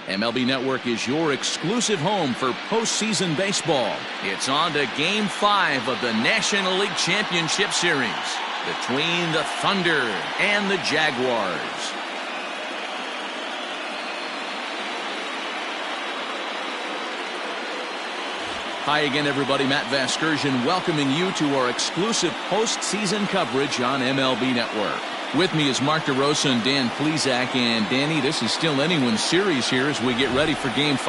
MLB Network is your exclusive home for postseason baseball. It's on to Game 5 of the National League Championship Series between the Thunder and the Jaguars. Hi again, everybody. Matt Vasgersian welcoming you to our exclusive postseason coverage on MLB Network. With me is Mark DeRosa and Dan Plesac. And Danny, this is still anyone's series here as we get ready for Game 5.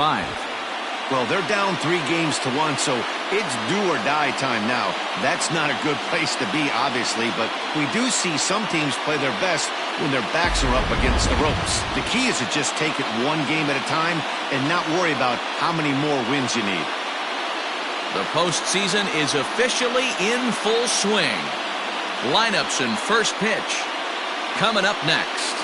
Well, they're down 3-1, so it's do or die time now. That's not a good place to be, obviously, but we do see some teams play their best when their backs are up against the ropes. The key is to just take it one game at a time and not worry about how many more wins you need. The postseason is officially in full swing. Lineups and first pitch coming up next.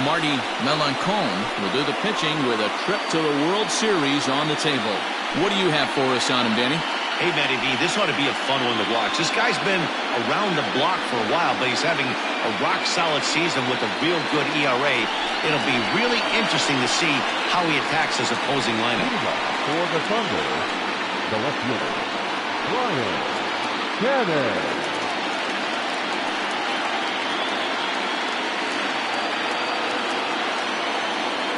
Marty Melancon will do the pitching with a trip to the World Series on the table. What do you have for us on him, Danny? Hey, Matty V, this ought to be a fun one to watch. This guy's been around the block for a while, but he's having a rock-solid season with a real good ERA. It'll be really interesting to see how he attacks his opposing lineup. For the Thunder, the left fielder, Ryan Cannon.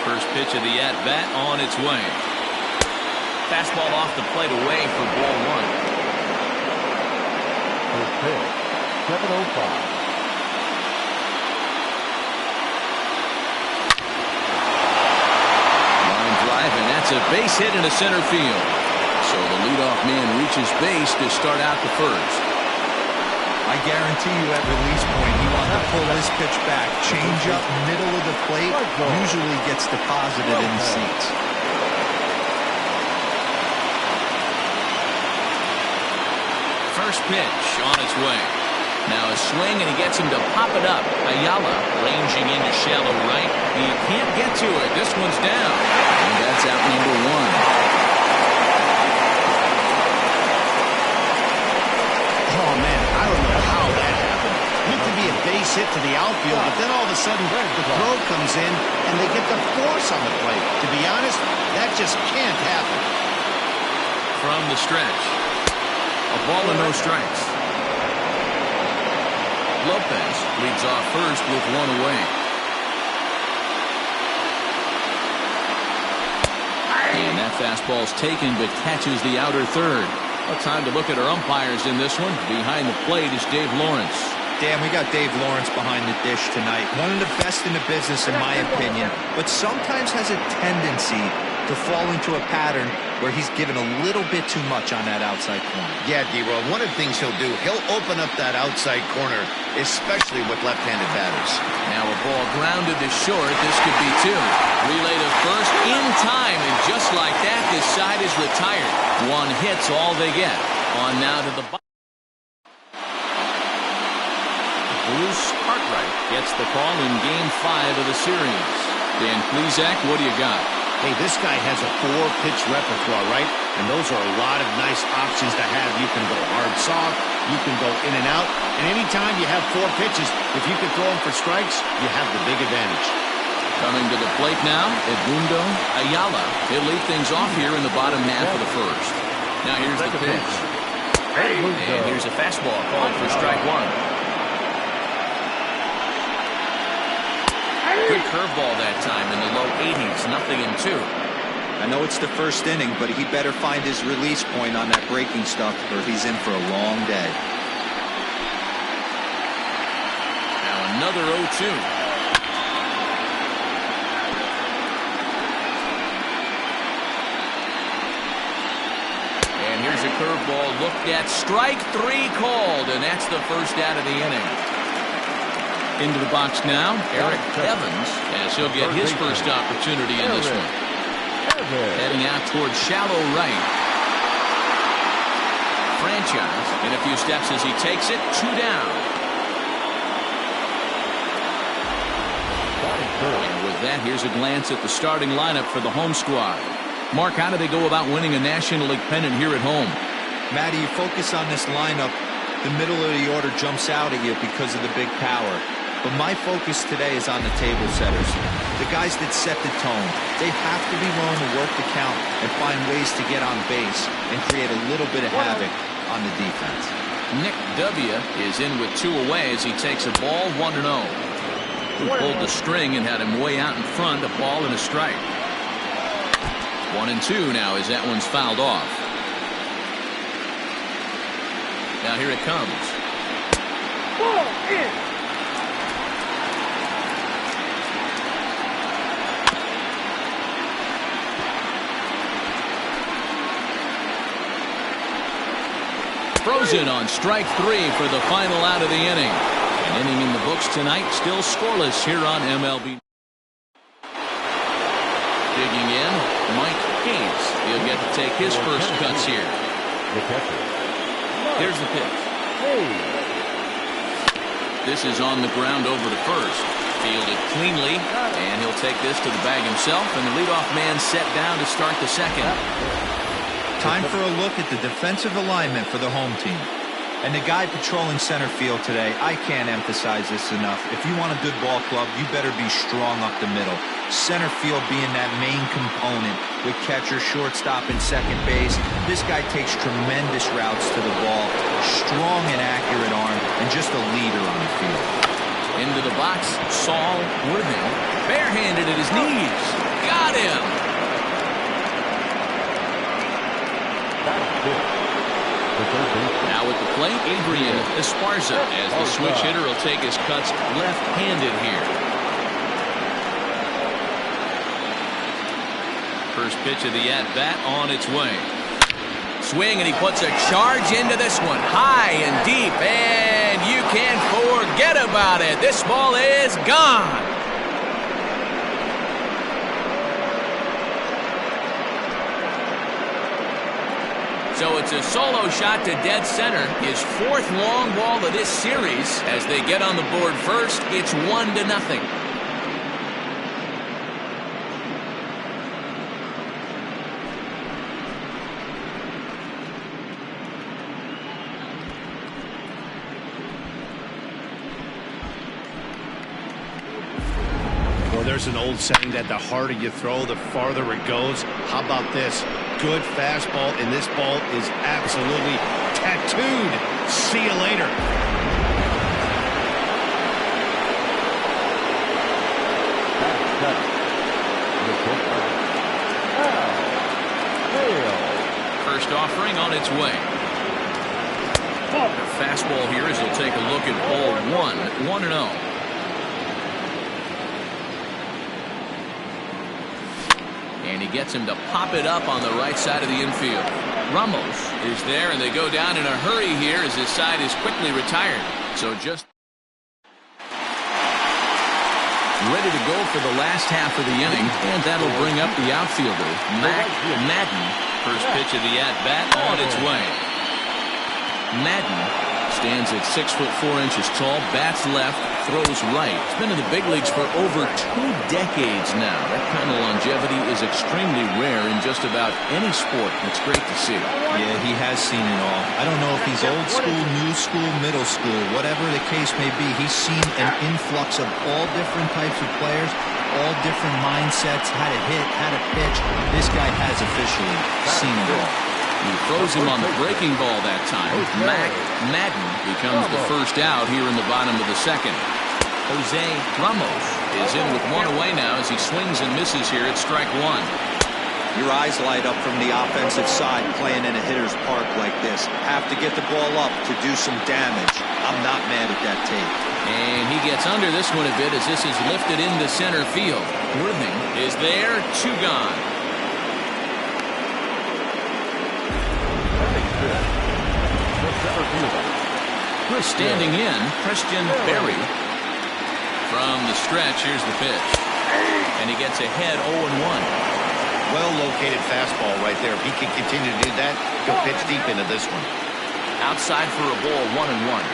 First pitch of the at-bat on its way. Fastball off the plate away for ball one. First pitch, 7:05. Line drive, and that's a base hit into center field. So the leadoff man reaches base to start out the first. I guarantee you at release point, he wants to pull this pitch back. Change up middle of the plate, usually gets deposited in the seats. First pitch on its way. Now a swing, and he gets him to pop it up. Ayala ranging into shallow right. He can't get to it. This one's down. And that's out number one. Oh, man, I don't know how that happened. Looked to be a base hit to the outfield, but then all of a sudden the throw comes in, and they get the force on the plate. To be honest, that just can't happen. From the stretch. A ball and no strikes. Lopez leads off first with one away. And that fastball's taken but catches the outer third. Well, time to look at our umpires in this one. Behind the plate is Dave Lawrence. Dan, we got Dave Lawrence behind the dish tonight. One of the best in the business, in my opinion, but sometimes has a tendency to fall into a pattern where he's given a little bit too much on that outside corner. Yeah, D-Roll, one of the things he'll do, he'll open up that outside corner, especially with left-handed batters. Now a ball grounded to short. This could be two. Relay to first in time, and just like that, this side is retired. One hit's all they get. On now to the bottom. Bruce Cartwright gets the call in Game 5 of the series. Dan Plesac, what do you got? Hey, this guy has a 4-pitch repertoire, right? And those are a lot of nice options to have. You can go hard, soft. You can go in and out. And anytime you have 4 pitches, if you can throw them for strikes, you have the big advantage. Coming to the plate now, Edmundo Ayala. He'll lead things off here in the bottom half of the first. Now here's the pitch. And here's a fastball called for strike one. Good curveball that time in the low 80s, 0-2. I know it's the first inning, but he better find his release point on that breaking stuff or he's in for a long day. Now another 0-2. And here's a curveball looked at. Strike 3 called, and that's the first out of the inning. Into the box now, Eric Evans, as he'll get his first opportunity in this one. Heading out towards shallow right. Franchise in a few steps as he takes it. 2 down. And with that, here's a glance at the starting lineup for the home squad. Mark, how do they go about winning a National League pennant here at home? Matty, you focus on this lineup, the middle of the order jumps out at you because of the big power. But my focus today is on the table setters, the guys that set the tone. They have to be willing to work the count and find ways to get on base and create a little bit of havoc on the defense. Nick W. is in with 2 away as he takes a ball 1-0. Who pulled the string and had him way out in front, a ball and a strike. 1-2 now as that one's fouled off. Now here it comes. Ball in. Frozen on strike 3 for the final out of the inning. An inning in the books tonight, still scoreless here on MLB. Digging in, Mike Hayes. He'll get to take his first cuts here. The catcher. Here's the pitch. This is on the ground over to first. Fielded cleanly, and he'll take this to the bag himself, and the leadoff man set down to start the second. Time for a look at the defensive alignment for the home team. And the guy patrolling center field today, I can't emphasize this enough. If you want a good ball club, you better be strong up the middle. Center field being that main component with catcher, shortstop, and second base. This guy takes tremendous routes to the ball, strong and accurate arm, and just a leader on the field. Into the box, Saul Worthing, barehanded at his knees. Got him! Now at the plate, Adrian Esparza, as the switch hitter will take his cuts left-handed here. First pitch of the at-bat on its way. Swing, and he puts a charge into this one, high and deep, and you can't forget about it. This ball is gone. So it's a solo shot to dead center, his 4th long ball of this series. As they get on the board first, it's 1-0. Well, there's an old saying that the harder you throw, the farther it goes. How about this? Good fastball, and this ball is absolutely tattooed. See you later. First offering on its way. The fastball here as he'll take a look at ball 1, 1-0. And he gets him to pop it up on the right side of the infield. Ramos is there, and they go down in a hurry here as his side is quickly retired. So just ready to go for the last half of the inning, and that'll bring up the outfielder, Mac Madden. First pitch of the at-bat on its way. Madden stands at 6'4" tall, bats left, throws right. He's been in the big leagues for over 2 decades now. That kind of longevity is extremely rare in just about any sport. It's great to see. Yeah, he has seen it all. I don't know if he's old school, new school, middle school, whatever the case may be. He's seen an influx of all different types of players, all different mindsets, how to hit, how to pitch. This guy has officially seen it all. He throws him on the breaking ball that time. Mac Madden becomes the first out here in the bottom of the second. Jose Ramos is in with 1 away now as he swings and misses here at strike 1. Your eyes light up from the offensive side playing in a hitter's park like this. Have to get the ball up to do some damage. I'm not mad at that tape. And he gets under this one a bit as this is lifted into center field. Worthing is there, 2 gone. Standing in, Christian Berry. From the stretch, here's the pitch. And he gets ahead 0-1. Well-located fastball right there. If he can continue to do that, he'll pitch deep into this one. Outside for a ball, 1-1.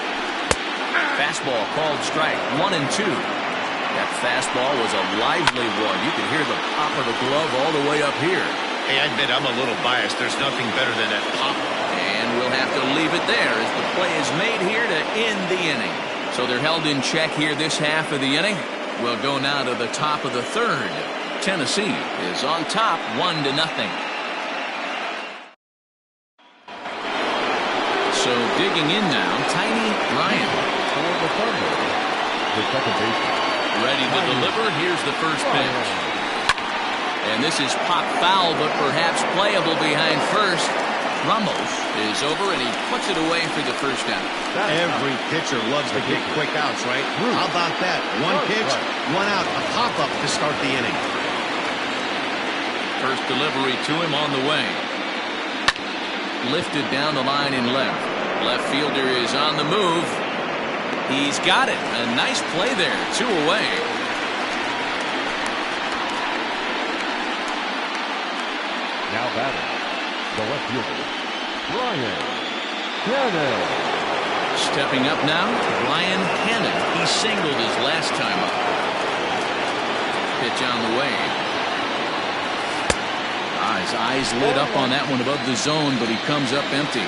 Fastball called strike, 1-2. That fastball was a lively one. You could hear the pop of the glove all the way up here. Hey, I admit I'm a little biased. There's nothing better than that pop. And we'll have to leave it there as the play is made here to end the inning. So they're held in check here this half of the inning. We'll go now to the top of the third. Tennessee is on top 1-0. So digging in now, Tiny Ryan. For the Thunder, the second baseman. Ready to deliver. Here's the first pitch. And this is pop foul, but perhaps playable behind first. Ramos is over, and he puts it away for the first out. Every pitcher loves to get quick outs, right? How about that? One pitch, one out, a pop-up to start the inning. First delivery to him on the way. Lifted down the line in left. Left fielder is on the move. He's got it. A nice play there. 2 away. Now batting, the left fielder, Ryan Hannon. Stepping up now, Ryan Hannon. He singled his last time up. Pitch on the way. His eyes lit up on that one above the zone, but he comes up empty.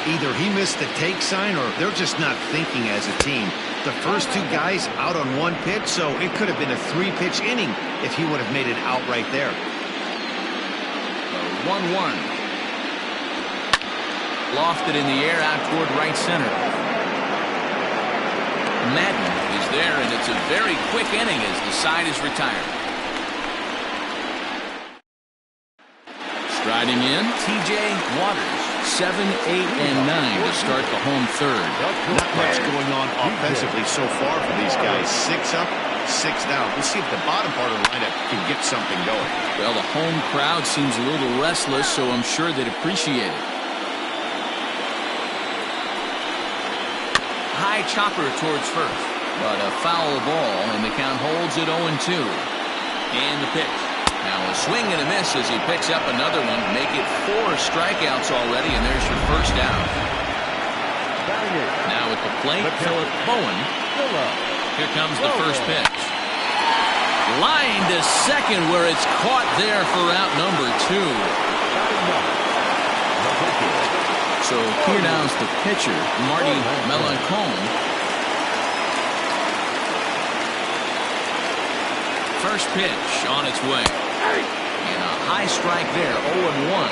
Either he missed the take sign or they're just not thinking as a team. The first 2 guys out on 1 pitch, so it could have been a 3-pitch inning if he would have made it out right there. 1-1. Lofted in the air out toward right center. Madden is there, and it's a very quick inning as the side is retired. Striding in, T.J. Waters. 7, 8, and 9 to start the home third. Not much going on offensively so far for these guys. 6 up, 6 down. We'll see if the bottom part of the lineup can get something going. Well, the home crowd seems a little restless, so I'm sure they'd appreciate it. High chopper towards first, but a foul ball, and the count holds at 0-2. And the pitch. Now a swing and a miss as he picks up another one. Make it 4 strikeouts already, and there's your first out. Now at the plate, Philip Bowen. Here comes the first pitch. Line to second where it's caught there for out number 2. So here now's the pitcher, Marty Melancon. First pitch on its way. And a high strike there, 0-1.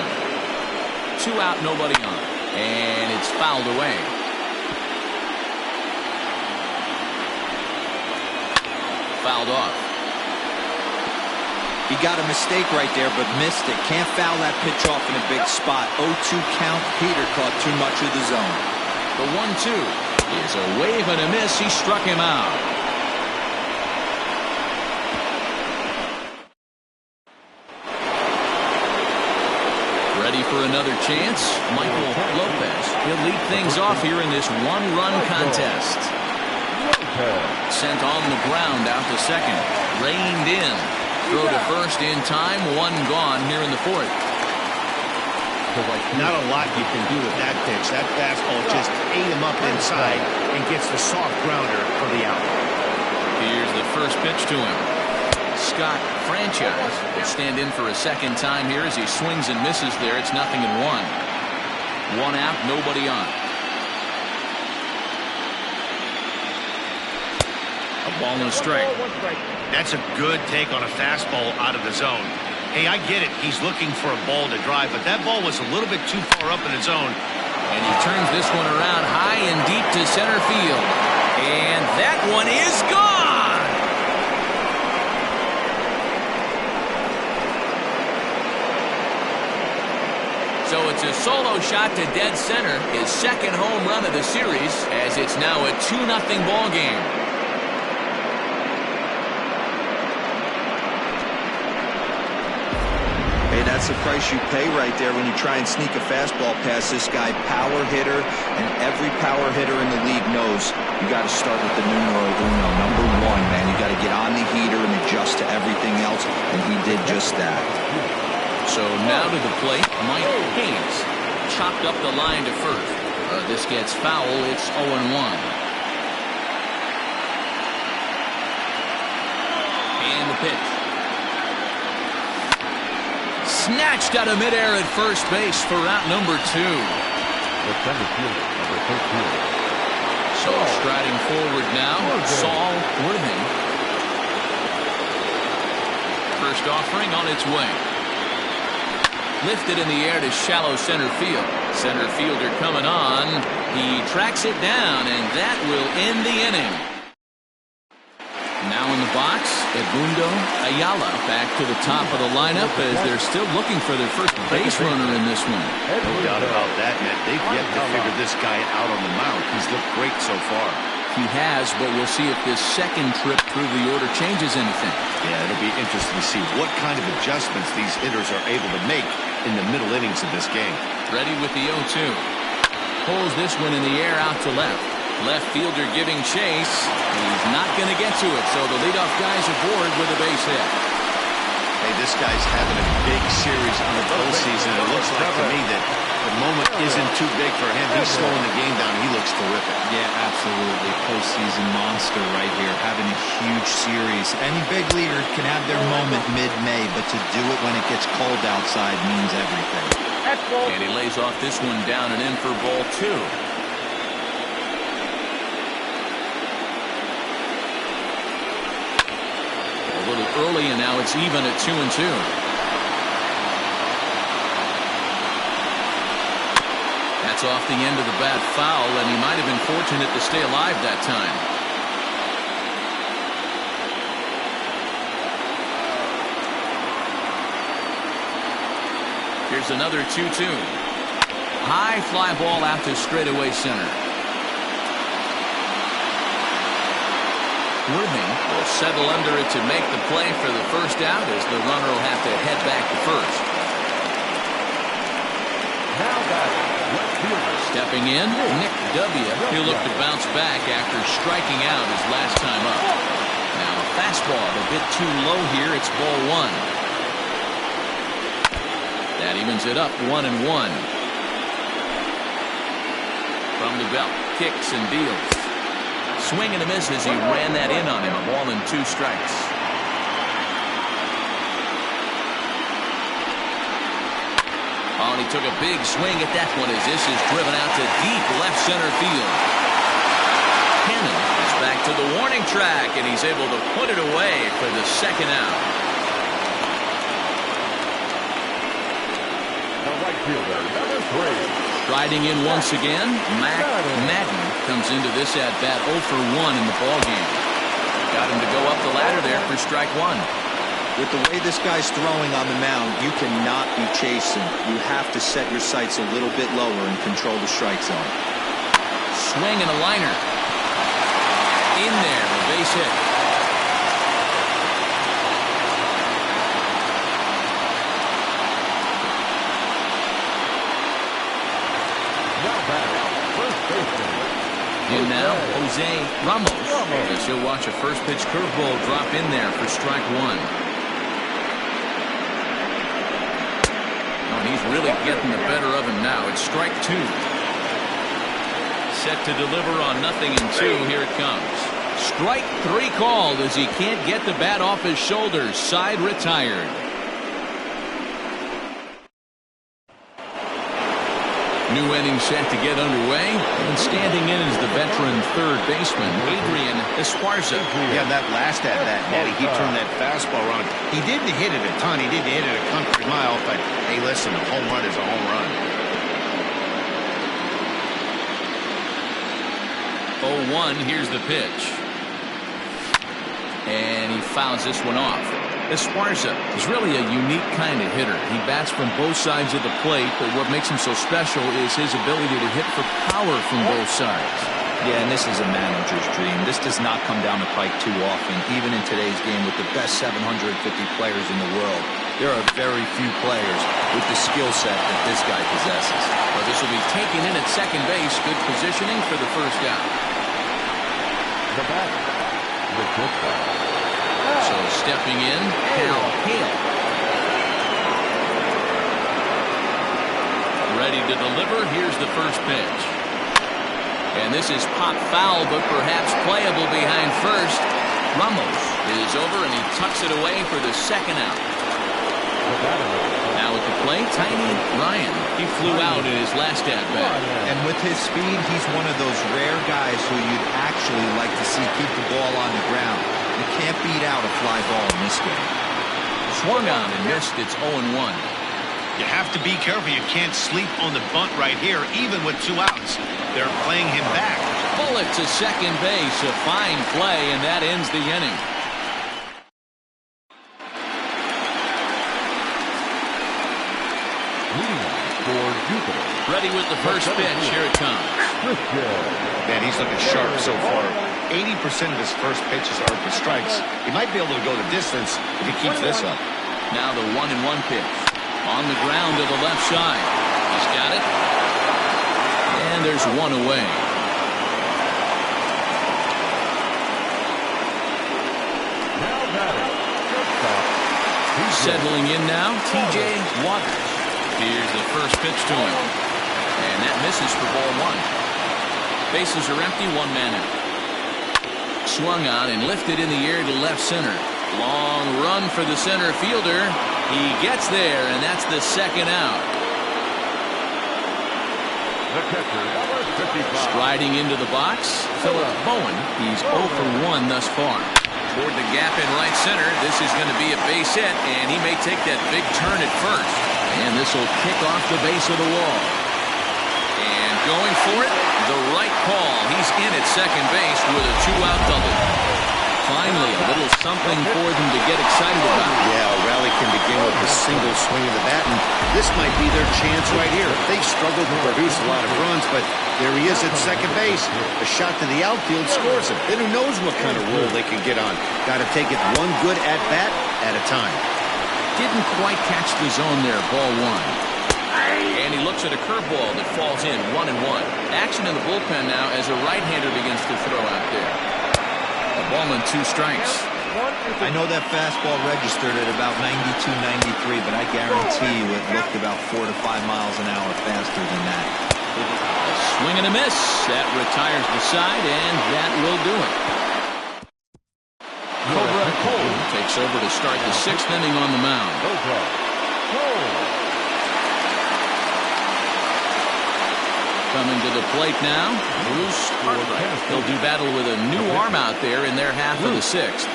2 out, nobody on. And it's fouled away. Fouled off. He got a mistake right there, but missed it. Can't foul that pitch off in a big spot. 0-2 count. Peter caught too much of the zone. The 1-2 is a wave and a miss. He struck him out. Ready for another chance? Michael Lopez. He'll lead things off here in this 1-run contest. Sent on the ground out to second. Reined in. Throw to first in time. 1 gone here in the 4th. Not a lot you can do with that pitch. That fastball just ate him up inside and gets the soft grounder for the out. Here's the first pitch to him. Scott Franchise will stand in for a second time here as he swings and misses there. It's 0-1. 1 out, nobody on. A ball and a strike. That's a good take on a fastball out of the zone. Hey, I get it. He's looking for a ball to drive, but that ball was a little bit too far up in his zone. And he turns this one around high and deep to center field. And that one is gone! So it's a solo shot to dead center, his second home run of the series, as it's now a 2-0 ball game. Hey, that's the price you pay right there when you try and sneak a fastball past this guy. Power hitter, and every power hitter in the league knows you got to start with the numero uno, number 1, man. You got to get on the heater and adjust to everything else, and he did just that. So now to the plate, Mike Hayes chopped up the line to first. This gets foul. It's 0-1. And the pitch. Snatched out of midair at first base for out number 2. The center fielder, number 13. So striding forward now, Saul Worthing. First offering on its way. Lifted in the air to shallow center field. Center fielder coming on. He tracks it down, and that will end the inning. Now in the box, Edmundo Ayala back to the top of the lineup as they're still looking for their first base runner in this one. No doubt about that, Matt. They've yet to figure this guy out on the mound. He's looked great so far. He has, but we'll see if this second trip through the order changes anything. Yeah, it'll be interesting to see what kind of adjustments these hitters are able to make in the middle innings of this game. Ready with the 0-2. Pulls this one in the air out to left. Left fielder giving chase. He's not going to get to it, so the leadoff guy's aboard with a base hit. Hey, this guy's having a big series in the postseason. It looks like to me that the moment isn't too big for him. He's slowing the game down. He looks terrific. Yeah, absolutely. Postseason monster right here, having a huge series. Any big leaguer can have their moment mid-May, but to do it when it gets cold outside means everything. And he lays off this one down and in for ball 2. A little early, and now it's even at 2-2. That's off the end of the bat foul, and he might have been fortunate to stay alive that time. Here's another 2-2. High fly ball out to straightaway center. Worthing will settle under it to make the play for the first out as the runner will have to head back to first. Now batting, left fielder. Stepping in, Nick W. He'll look to bounce back after striking out his last time up. Now a fastball a bit too low here. It's ball 1. That evens it up 1-1. From the belt, kicks and deals. Swing and a miss as he ran that in on him. A ball and 2 strikes. Oh, and he took a big swing at that one as this is driven out to deep left center field. Cannon is back to the warning track, and he's able to put it away for the second out. The right fielder, number 3. Riding in once again, Mac Madden comes into this at-bat 0 for 1 in the ballgame. Got him to go up the ladder there for strike 1. With the way this guy's throwing on the mound, you cannot be chasing. You have to set your sights a little bit lower and control the strike zone. Swing and a liner. In there, a base hit. In now, Jose Ramos. As he'll watch a first pitch curveball drop in there for strike 1. Oh, and he's really getting the better of him now. It's strike 2. Set to deliver on 0-2. Here it comes. Strike 3 called as he can't get the bat off his shoulders. Side retired. New inning set to get underway, and standing in is the veteran third baseman, Adrian Esparza. Yeah, that last at-bat, Natty, he turned that fastball around. He didn't hit it a ton. He didn't hit it a country mile, but hey, listen, a home run is a home run. 0-1, here's the pitch. And he fouls this one off. Esparza is really a unique kind of hitter. He bats from both sides of the plate, but what makes him so special is his ability to hit for power from both sides. Yeah, and this is a manager's dream. This does not come down the pike too often, even in today's game with the best 750 players in the world. There are very few players with the skill set that this guy possesses. Well, this will be taken in at second base. Good positioning for the first out. The batter, the pitcher. So stepping in, Hal Hale. Ready to deliver. Here's the first pitch. And this is pop foul, but perhaps playable behind first. Ramos is over, and he tucks it away for the second out. Now with the plate, Tiny Ryan. He flew out in his last at-bat. And with his speed, he's one of those rare guys who you'd actually like to see keep the ball on the ground. You can't beat out a fly ball in this game. Swung on and missed. It's 0-1. You have to be careful. You can't sleep on the bunt right here, even with 2 outs. They're playing him back. Bullet to second base. A fine play, and that ends the inning. Ready with the first pitch. Here it comes. Man, he's looking sharp so far. 80% of his first pitches are for strikes. He might be able to go the distance if he keeps this up. Now the 1-1 pitch. On the ground to the left side. He's got it. And there's one away. Settling in now, T.J. Waters. Here's the first pitch to him. And that misses for ball 1. Bases are empty, 1 man out. Swung on and lifted in the air to left center. Long run for the center fielder. He gets there, and that's the second out. The catcher, number 55. Striding into the box, Philip Bowen. He's 0 for 1 thus far. Toward the gap in right center. This is going to be a base hit, and he may take that big turn at first. And this will kick off the base of the wall. And going for it, the right call. He's in at second base with a 2-out double. Finally, a little something for them to get excited about. Yeah, a rally can begin with a single swing of the bat, and this might be their chance right here. They've struggled to produce a lot of runs, but there he is at second base. A shot to the outfield scores him. Then who knows what kind of roll they can get on. Got to take it one good at-bat at a time. Didn't quite catch the zone there, ball 1. And he looks at a curveball that falls in, 1-1. Action in the bullpen now as a right-hander begins to throw out there. A ball and 2 strikes. I know that fastball registered at about 92, 93, but I guarantee you it looked about 4 to 5 miles an hour faster than that. A swing and a miss. That retires the side, and that will do it. Cobra Cole takes over to start the 6th inning on the mound. Coming to the plate now, Bruce Cartwright. He'll do battle with a new arm out there in their half of the 6th.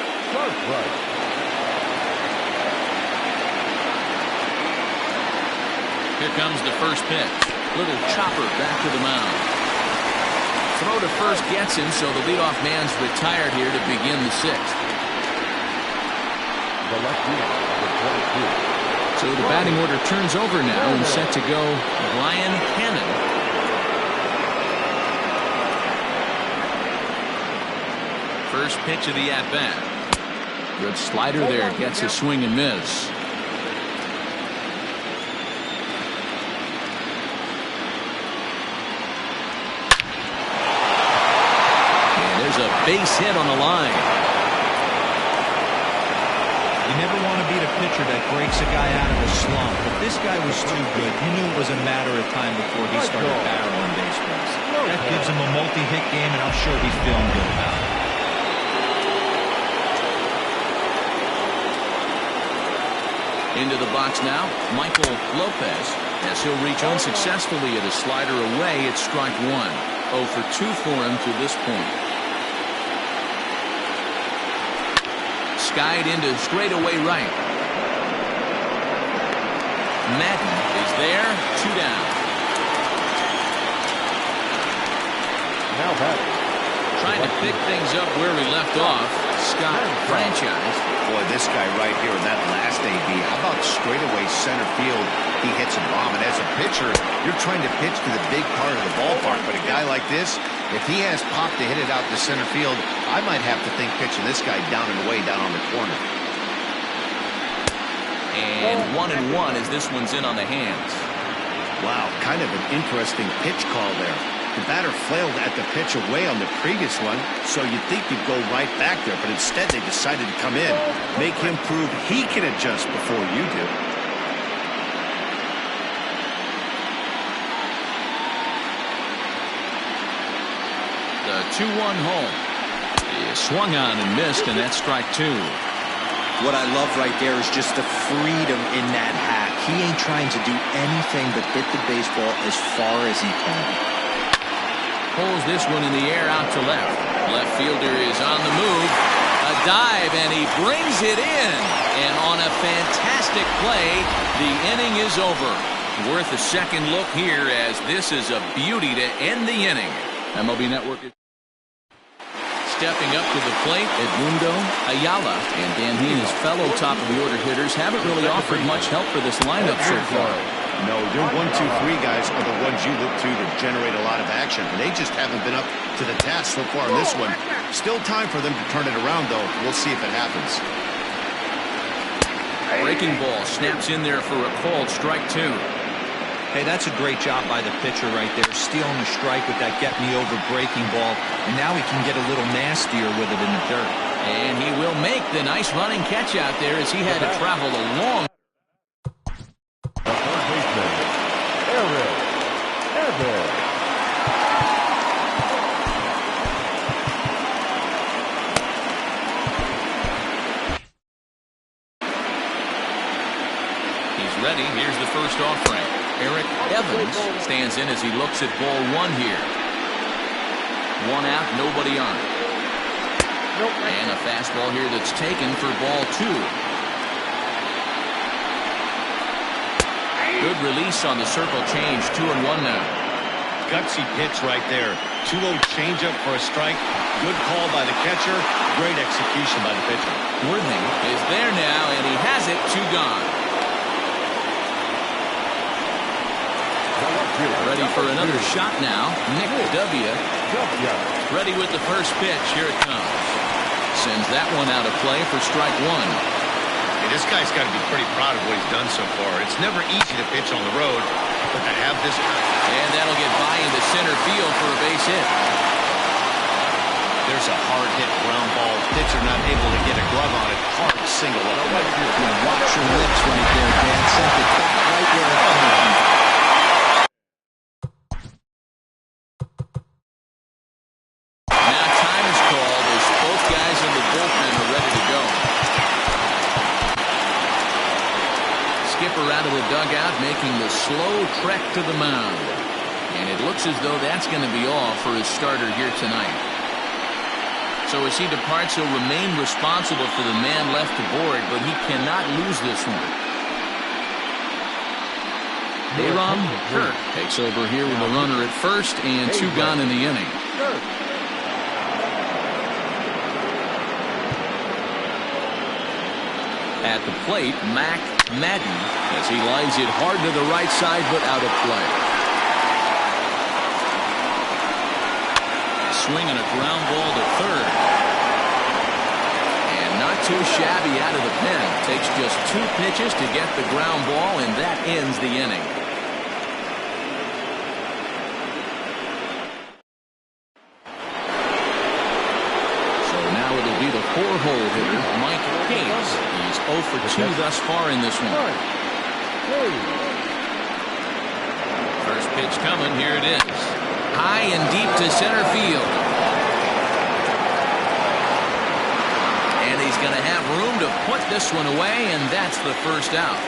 Here comes the first pitch. Little chopper back to the mound. Throw to first gets him, so the leadoff man's retired here to begin the 6th. So the batting order turns over now and set to go Ryan Hannon. First pitch of the at-bat. Good slider there. Gets a swing and miss. And there's a base hit on the line. You never want to beat a pitcher that breaks a guy out of a slump, but this guy was too good. He knew it was a matter of time before he started barreling baseballs. That gives him a multi-hit game, and I'm sure he's feeling good about it. Into the box now, Michael Lopez, as he'll reach unsuccessfully at a slider away. It's strike 1. 0 for 2 for him to this point. Skied into straightaway right. Madden is there, 2 down. Now batting. Trying to pick things up where we left off. Scott Franchise. Boy, this guy right here in that last AB, how about straightaway center field? He hits a bomb, and as a pitcher, you're trying to pitch to the big part of the ballpark, but a guy like this, if he has pop to hit it out to center field, I might have to think pitching this guy down and away down on the corner. And 1-1 as this one's in on the hands. Wow, kind of an interesting pitch call there. The batter flailed at the pitch away on the previous one, so you'd think he'd go right back there, but instead they decided to come in, make him prove he can adjust before you do. The 2-1 home is swung on and missed, and that's strike 2. What I love right there is just the freedom in that hack. He ain't trying to do anything but hit the baseball as far as he can. Pulls this one in the air out to left. Left fielder is on the move. A dive, and he brings it in. And on a fantastic play, the inning is over. Worth a second look here, as this is a beauty to end the inning. MLB Network is stepping up to the plate, Edmundo Ayala. And Dan, he and his fellow top-of-the-order hitters haven't really offered much help for this lineup so far. No, your 1, 2, 3 guys are the ones you look to generate a lot of action. They just haven't been up to the task so far in this one. Still time for them to turn it around, though. We'll see if it happens. Breaking ball snaps in there for a called strike 2. Hey, that's a great job by the pitcher right there, stealing the strike with that get-me-over breaking ball, and now he can get a little nastier with it in the dirt. And he will make the nice running catch out there, as he had to travel a long. The third baseman, Eric. He's ready. Here's the first offering. Eric Evans stands in as he looks at ball 1 here. 1 out, nobody on. And a fastball here that's taken for ball 2. Good release on the circle change. 2-1 now. Gutsy pitch right there. 2-0 changeup for a strike. Good call by the catcher. Great execution by the pitcher. Worthing is there now, and he has it. 2 gone. Ready for another shot now. Nick W. Ready with the first pitch. Here it comes. Sends that one out of play for strike 1. Hey, this guy's got to be pretty proud of what he's done so far. It's never easy to pitch on the road, but to have this... And that'll get by into center field for a base hit. There's a hard hit ground ball. Pitcher not able to get a glove on it. Hard single up the middle. Watch your lips right there, Dan. Sent it back right where it came. Out of the dugout, making the slow trek to the mound. And it looks as though that's going to be all for his starter here tonight. So as he departs, he'll remain responsible for the man left aboard, but he cannot lose this one. Aaron Kirk takes over here with a runner at first and 2 gone in the inning. At the plate, Mac Madden, as he lines it hard to the right side, but out of play. Swinging a ground ball to third. And not too shabby out of the pen. Takes just 2 pitches to get the ground ball, and that ends the inning. So now it'll be the 4-hole hitter, Mike Hayes. He's 0 for 2 thus far in this one. First pitch coming. Here it is. High and deep to center field. And he's going to have room to put this one away, and that's the first out.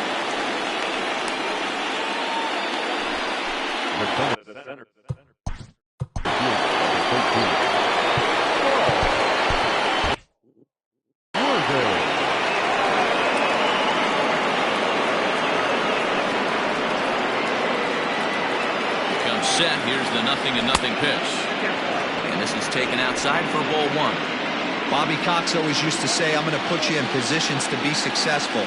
Set. Here's the 0-0 pitch. And this is taken outside for ball 1. Bobby Cox always used to say, I'm going to put you in positions to be successful.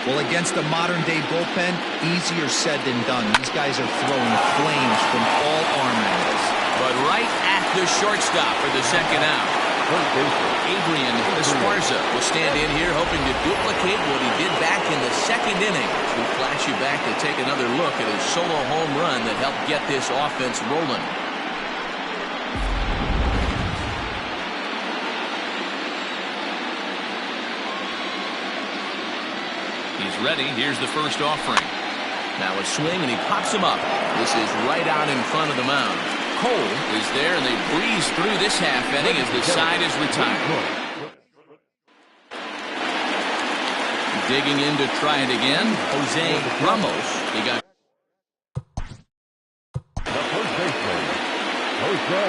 Well, against a modern-day bullpen, easier said than done. These guys are throwing flames from all arm angles. But right at the shortstop for the second out. Adrian Esparza will stand in here hoping to duplicate what he did back in the second inning. We'll flash you back to take another look at his solo home run that helped get this offense rolling. He's ready. Here's the first offering. Now a swing, and he pops him up. This is right out in front of the mound. Cole is there, and they breeze through this half inning as the side is retired. Digging in to try it again, Jose Ramos. He got The first baseman, Jose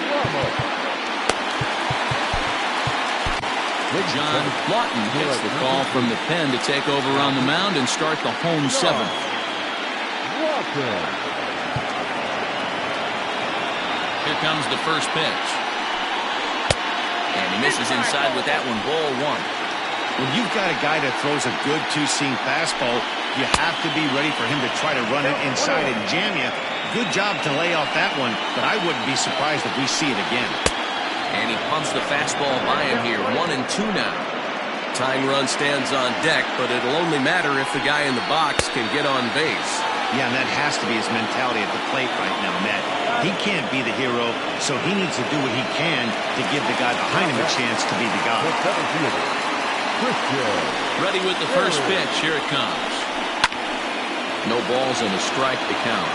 Ramos. John Lawton gets the call from the pen to take over on the mound and start the home seventh. Walker. Here comes the first pitch. And he misses inside with that one, ball one. When you've got a guy that throws a good two-seam fastball, you have to be ready for him to try to run it inside and jam you. Good job to lay off that one, but I wouldn't be surprised if we see it again. And he pumps the fastball by him here, 1-2 now. Tying run stands on deck, but it'll only matter if the guy in the box can get on base. Yeah, and that has to be his mentality at the plate right now, Matt. He can't be the hero, so he needs to do what he can to give the guy behind him a chance to be the guy. The seventh fielder, Christian. Ready with the first pitch. Here it comes. No balls and a strike to count.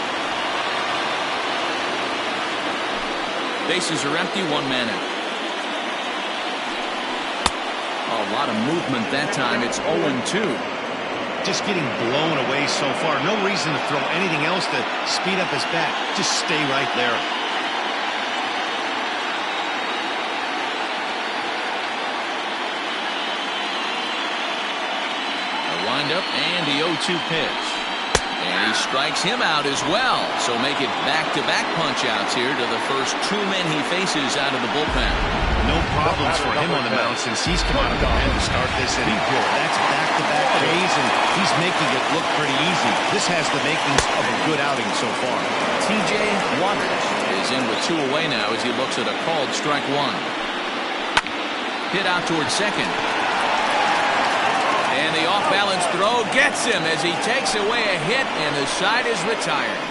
Bases are empty, one man out. A lot of movement that time. It's 0-2. Just getting blown away so far. No reason to throw anything else to speed up his bat. Just stay right there. A windup and the 0-2 pitch. And he strikes him out as well. So make it back-to-back punch-outs here to the first two men he faces out of the bullpen. No problems for him on the mound since he's come out of the pen to start this inning. That's back-to-back Ks, and he's making it look pretty easy. This has the makings of a good outing so far. T.J. Waters is in with two away now as he looks at a called strike one. Hit out towards second. And the off-balance throw gets him as he takes away a hit, and the side is retired.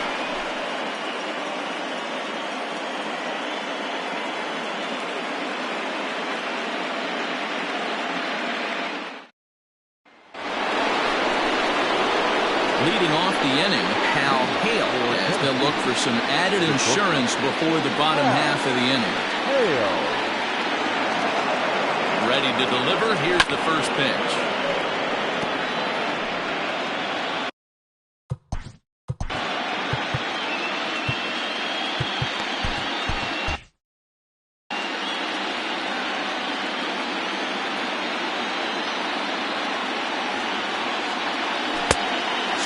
Leading off the inning, Hal Hale, as they'll look for some added insurance before the bottom half of the inning. Ready to deliver. Here's the first pitch.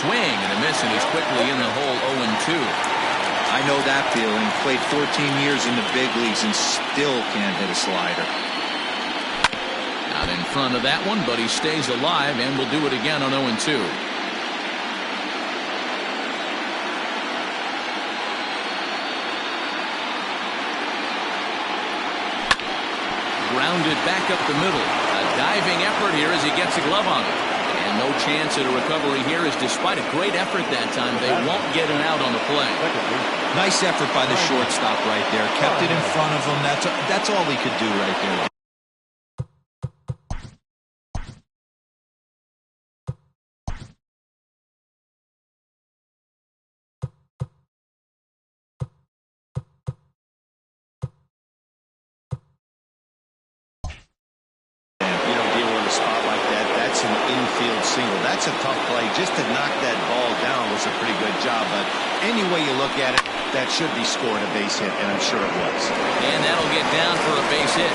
Swing and a miss, and he's quickly in the hole. 0-2. I know that feeling. Played 14 years in the big leagues and still can't hit a slider. Out in front of that one, but he stays alive and will do it again on 0-2. Grounded back up the middle. A diving effort here as he gets a glove on it. And no chance at a recovery here, as despite a great effort that time, they won't get an out on the play. Nice effort by the shortstop right there. Kept it in front of him. That's all he could do right there. Infield single. That's a tough play. Just to knock that ball down was a pretty good job, but any way you look at it, that should be scored a base hit, and I'm sure it was. And that'll get down for a base hit.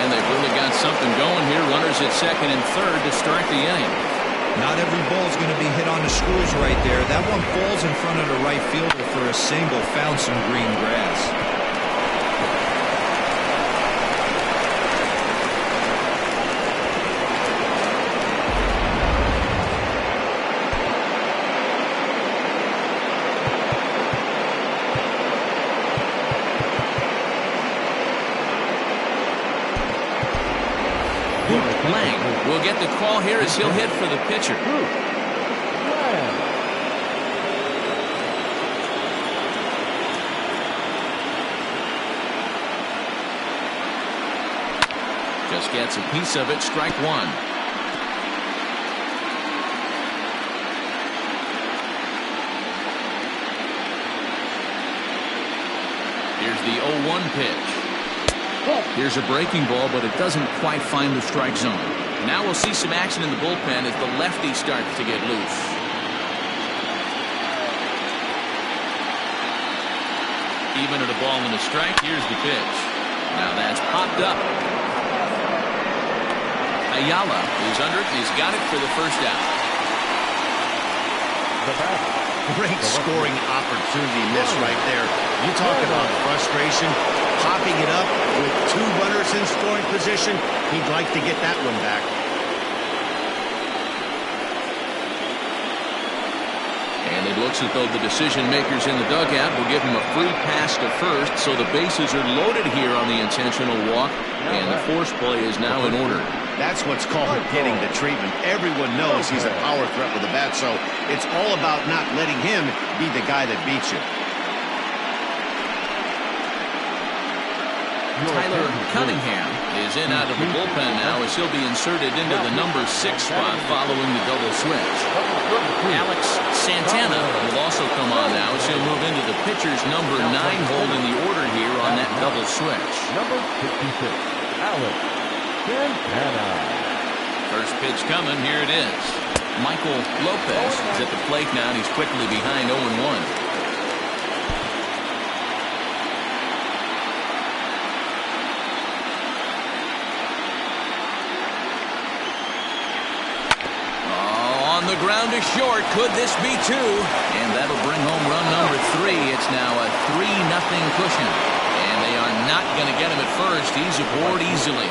And they've really got something going here. Runners at second and third to start the inning. Not every ball's going to be hit on the screws right there. That one falls in front of the right fielder for a single. Found some green grass. Lang will get the call here as he'll hit for the pitcher. Just gets a piece of it. Strike one. Here's the 0-1 pitch. Here's a breaking ball, but it doesn't quite find the strike zone. Now we'll see some action in the bullpen as the lefty starts to get loose. Even at a ball and a strike, here's the pitch. Now that's popped up. Ayala is under it. He's got it for the first out. Great scoring opportunity miss right there. You talk about frustration. Popping it up with 2 runners in scoring position. He'd like to get that one back. And it looks as though the decision makers in the dugout will give him a free pass to first, so the bases are loaded here on the intentional walk, and the force play is now in order. That's what's called getting the treatment. Everyone knows he's a power threat with a bat, so it's all about not letting him be the guy that beats you. Tyler Cunningham is in out of the bullpen now as he'll be inserted into the number 6 spot following the double switch. Alex Santana will also come on now as he'll move into the pitcher's number 9 hole in the order here on that double switch. Number 66, Alex Santana. First pitch coming, here it is. Michael Lopez is at the plate now, and he's quickly behind 0-1. The ground is short. Could this be 2? And that'll bring home run number 3. It's now a 3-0 cushion. And they are not going to get him at first. He's aboard easily.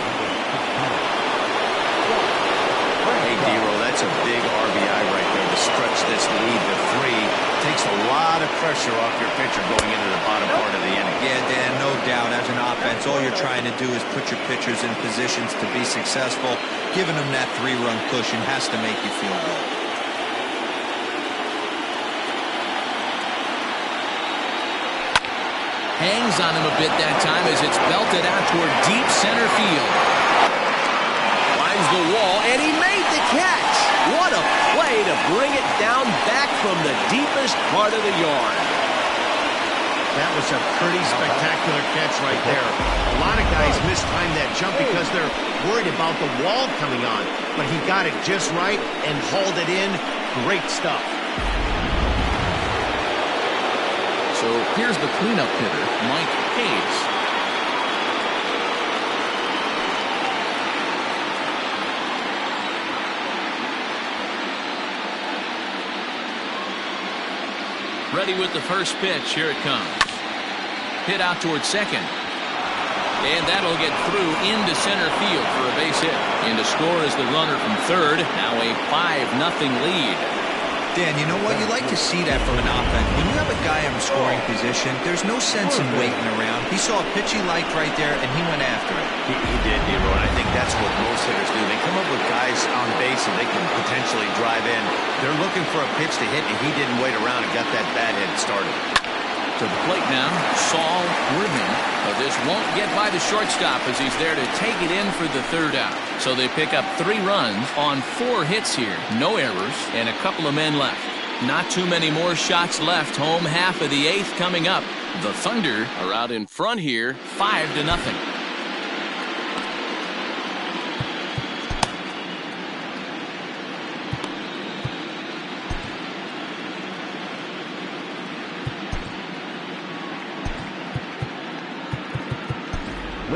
Hey, Dero, that's a big RBI right there to stretch this lead to 3. Takes a lot of pressure off your pitcher going into the bottom part of the inning. Yeah, Dan, no doubt. As an offense, all you're trying to do is put your pitchers in positions to be successful. Giving them that 3-run cushion has to make you feel good. Hangs on him a bit that time as it's belted out toward deep center field. Finds the wall, and he made the catch. What a play to bring it down back from the deepest part of the yard. That was a pretty spectacular catch right there. A lot of guys mistime that jump because they're worried about the wall coming on. But he got it just right and hauled it in. Great stuff. So here's the cleanup hitter, Mike Hayes. Ready with the first pitch. Here it comes. Hit out towards second. And that'll get through into center field for a base hit. And to score is the runner from third. Now a 5-0 lead. Dan, you know what? You like to see that from an offense. When you have a guy in a scoring position, there's no sense in waiting around. He saw a pitch he liked right there, and he went after it. He did, Nero, and I think that's what most hitters do. They come up with guys on base that they can potentially drive in. They're looking for a pitch to hit, and he didn't wait around and got that bad hit started. To the plate now, Saul Worthing. But this won't get by the shortstop as he's there to take it in for the third out. So they pick up 3 runs on 4 hits here. No errors and a couple of men left. Not too many more shots left. Home half of the 8th coming up. The Thunder are out in front here, 5-0.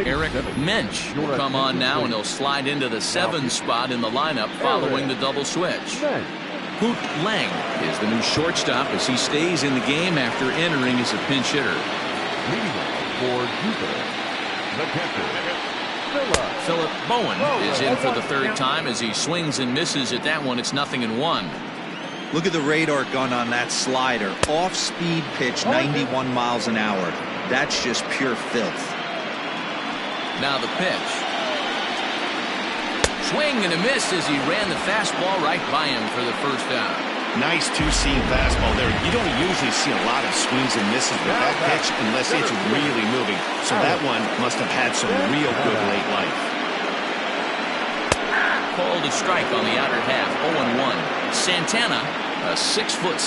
Eric Mensch will come on now, and he'll slide into the 7 spot in the lineup following the double switch. Hoot Lang is the new shortstop as he stays in the game after entering as a pinch hitter. For Jupiter, the catcher, Philip Bowen is in for the 3rd time as he swings and misses at that one. It's 0-1. Look at the radar gun on that slider. Off-speed pitch, 91 miles an hour. That's just pure filth. Now the pitch. Swing and a miss as he ran the fastball right by him for the first out. Nice 2-seam fastball there. You don't usually see a lot of swings and misses with that pitch unless it's really moving. So that one must have had some real good late life. Called a strike on the outer half, 0-1. Santana, a 6'6"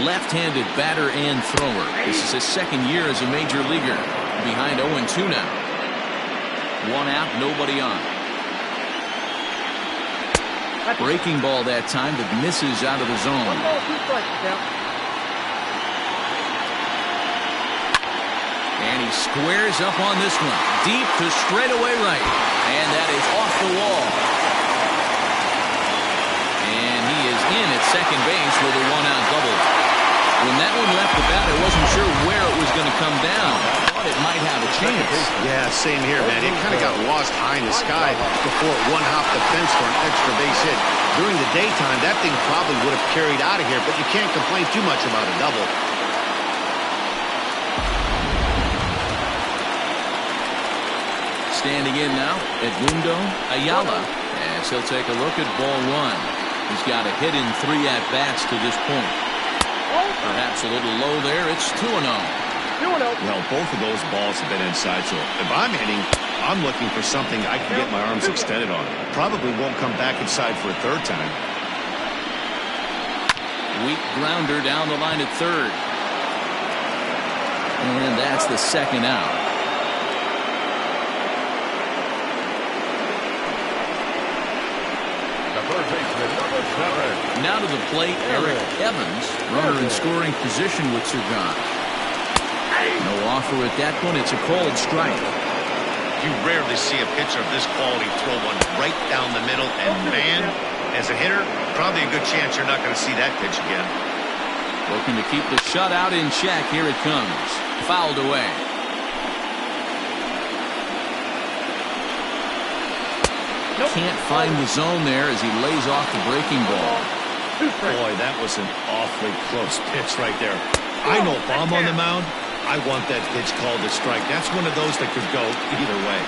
left-handed batter and thrower. This is his 2nd year as a major leaguer. Behind 0-2 now. 1 out, nobody on. Breaking ball that time that misses out of the zone. 1 ball, 2 strikes, count. And he squares up on this one. Deep to straightaway right. And that is off the wall. And he is in at second base with a 1-out double. When that one left the bat, I wasn't sure where it was going to come down. I thought it might have a chance. Yeah, same here, man. It kind of got lost high in the sky before it one-hopped the fence for an extra base hit. During the daytime, that thing probably would have carried out of here, but you can't complain too much about a double. Standing in now, Edmundo Ayala, as he'll take a look at ball 1. He's got a hit in 3 at-bats to this point. Perhaps a little low there. It's 2-0. 2-0. Well, both of those balls have been inside, so if I'm hitting, I'm looking for something I can get my arms extended on. Probably won't come back inside for a third time. Weak grounder down the line at third. And that's the 2nd out. Third baseman, number 7. Now to the plate, Eric Evans. Runner in scoring position with Sergan. No offer at that one. It's a called strike. You rarely see a pitcher of this quality throw one right down the middle, and man, as a hitter, probably a good chance you're not going to see that pitch again. Looking to keep the shutout in check. Here it comes. Fouled away. Can't find the zone there as he lays off the breaking ball. Boy, that was an awfully close pitch right there. I know if I'm on the mound, I want that pitch called a strike. That's one of those that could go either way.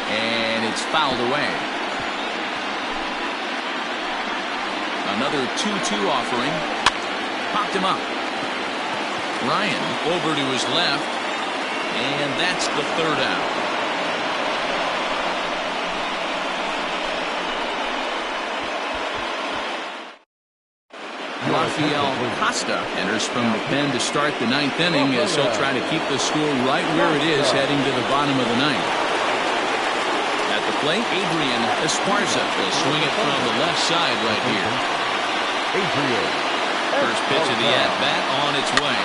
And it's fouled away. Another 2-2 offering. Popped him up. Ryan over to his left. And that's the 3rd out. Rafael Costa enters from the pen to start the 9th inning as he'll try to keep the score right where it is heading to the bottom of the 9th. At the plate, Adrian Esparza will swing it from the left side right here. First pitch of the at-bat on its way.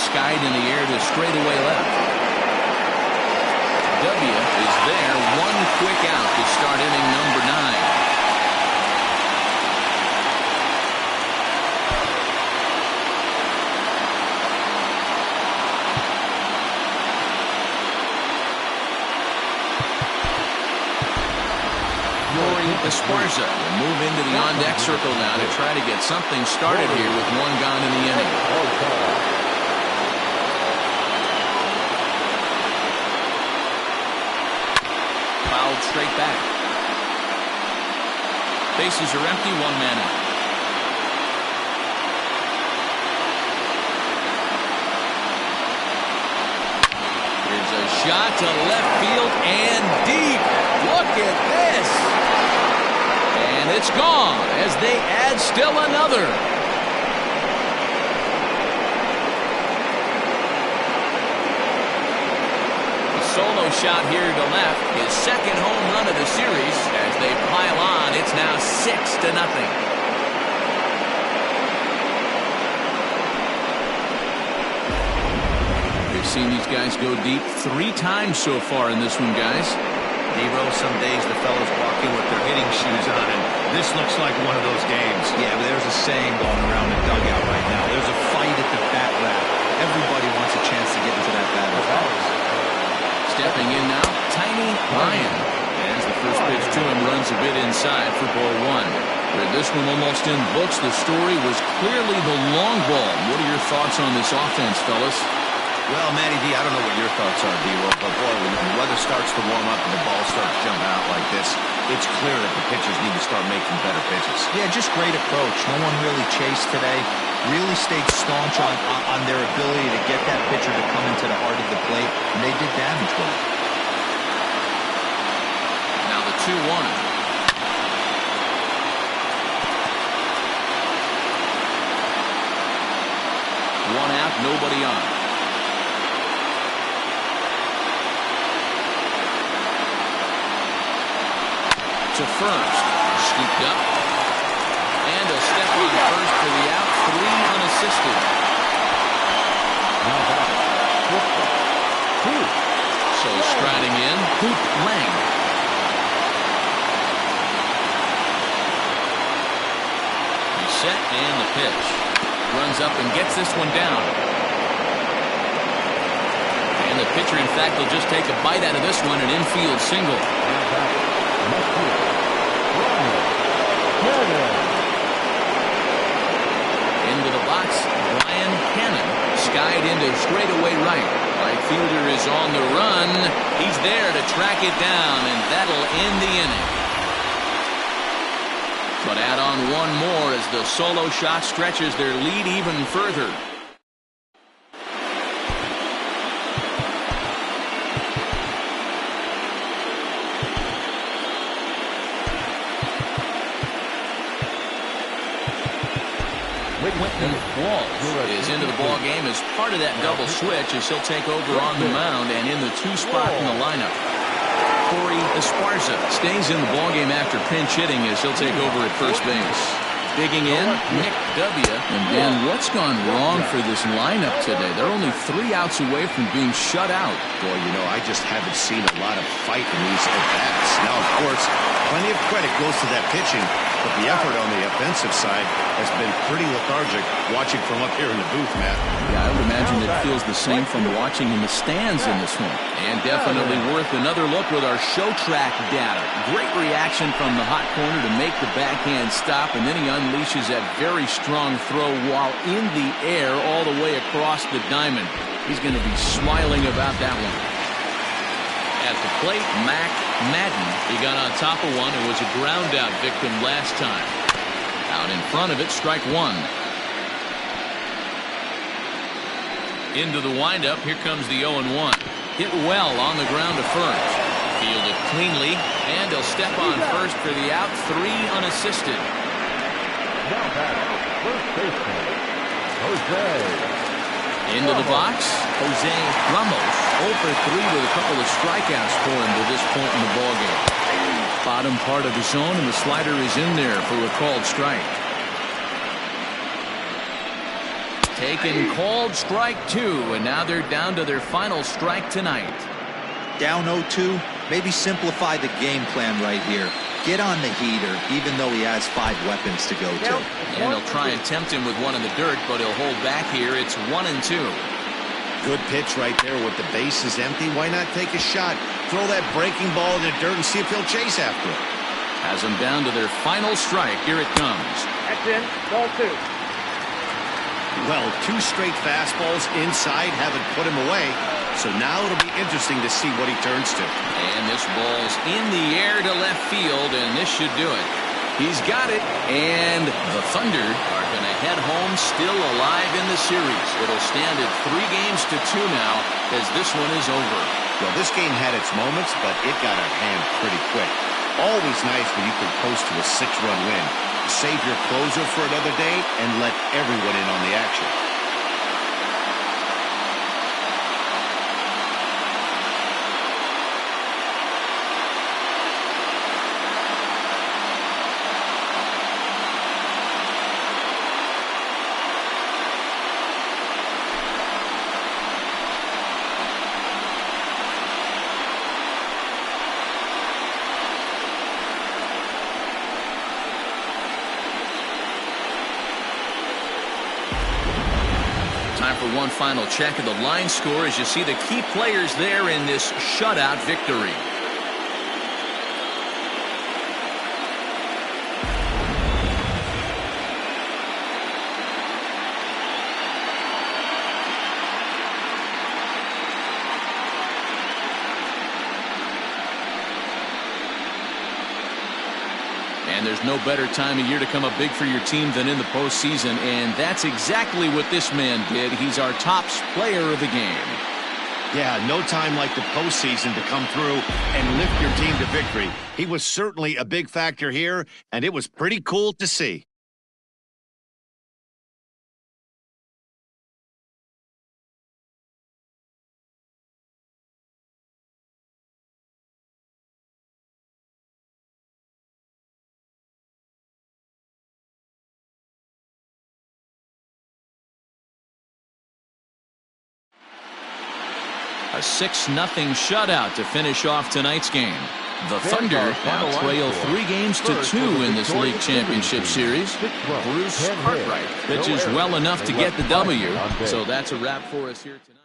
Skied in the air to straightaway left. W is there. 1 quick out to start inning number 9. Esparza will move into the on-deck circle now to try to get something started here with 1 gone in the inning. Fouled straight back. Bases are empty, 1 man out. Here's a shot to left field and deep. Look at this. And it's gone as they add still another. A solo shot here to left. His 2nd home run of the series. As they pile on, it's now 6-0. We've seen these guys go deep 3 times so far in this one, guys. Nero, some days the fellas walk in with their hitting shoes on, and this looks like one of those games. Yeah, but there's a saying going around the dugout right now. There's a fight at the bat rack. Everybody wants a chance to get into that battle. Stepping in now, Tiny Ryan. As the first pitch to him runs a bit inside for ball 1. With this one almost in books, the story was clearly the long ball. What are your thoughts on this offense, fellas? Well, Matty D, I don't know what your thoughts are, D-Roll, but boy, when the weather starts to warm up and the ball starts jumping out like this, it's clear that the pitchers need to start making better pitches. Yeah, just great approach. No one really chased today. Really stayed staunch on their ability to get that pitcher to come into the heart of the plate, and they did damage with it. Now the 2-1. One out, nobody on. to first. Scooped up. And a step on first for the out. 3 unassisted. So striding in, Hoop Lang. He's set and the pitch. Runs up and gets this one down. And the pitcher, in fact, will just take a bite out of this one, an infield single. Into the box, Brian Cannon skied into straightaway right. Right fielder is on the run. He's there to track it down, and that'll end the inning. But add on one more as the solo shot stretches their lead even further. Walls is into the ball game as part of that double switch as he'll take over on the mound and in the 2 spot in the lineup. Corey Esparza stays in the ball game after pinch hitting as he'll take over at first base. Digging in, Nick W. And Dan, what's gone wrong for this lineup today? They're only 3 outs away from being shut out. Boy, you know, I just haven't seen a lot of fight in these at-bats. Now, of course, plenty of credit goes to that pitching, but the effort on the offensive side has been pretty lethargic watching from up here in the booth, Matt. Yeah, I would imagine it feels the same from watching in the stands in this one. And definitely worth another look with our show track data. Great reaction from the hot corner to make the backhand stop, and then he unleashes that very strong throw while in the air all the way across the diamond. He's going to be smiling about that one. At the plate, Mac Madden. He got on top of one and was a ground out victim last time. Out in front of it, strike 1. Into the windup, here comes the 0-1. Hit well on the ground to first. Fielded cleanly, and he'll step on first for the out. 3 unassisted. Now batter, first baseman, Jose. Into the box, Jose Ramos. 0 for 3 with a couple of strikeouts for him to this point in the ballgame. Bottom part of the zone, and the slider is in there for a called strike. Taken, called strike 2, and now they're down to their final strike tonight. Down 0-2, maybe simplify the game plan right here. Get on the heater, even though he has 5 weapons to go to. And he'll try and tempt him with one in the dirt, but he'll hold back here. It's 1-2. Good pitch right there with the bases empty. Why not take a shot? Throw that breaking ball in the dirt and see if he'll chase after it. Has them down to their final strike. Here it comes. That's in. Ball 2. Well, 2 straight fastballs inside haven't put him away. So now it'll be interesting to see what he turns to. And this ball's in the air to left field, and this should do it. He's got it, and the Thunder are going to head home still alive in the series. It'll stand at 3-2 now as this one is over. Well, this game had its moments, but it got out of hand pretty quick. Always nice when you can coast to a 6-run win. Save your closer for another day and let everyone in on the action. Time for one final check of the line score as you see the key players there in this shutout victory. And there's no better time of year to come up big for your team than in the postseason, and that's exactly what this man did. He's our top player of the game. Yeah, no time like the postseason to come through and lift your team to victory. He was certainly a big factor here, and it was pretty cool to see. A 6-0 shutout to finish off tonight's game. The Thunder now trail 3 games to 2 in this league championship series. Bruce Cartwright pitches well enough to get the W. So that's a wrap for us here tonight.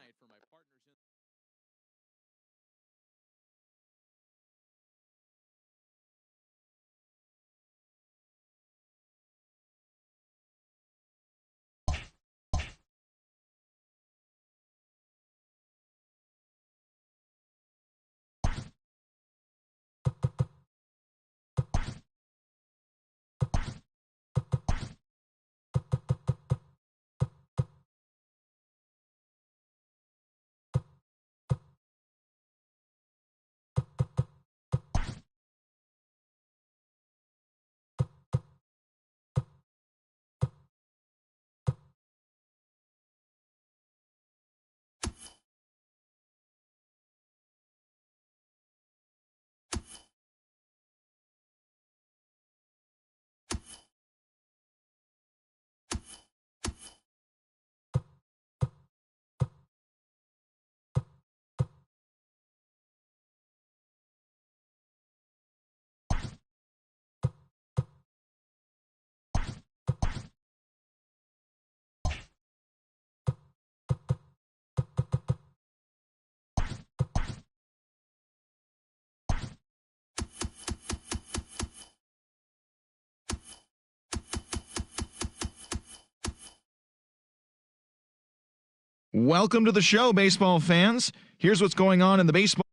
Welcome to the show, baseball fans. Here's what's going on in the baseball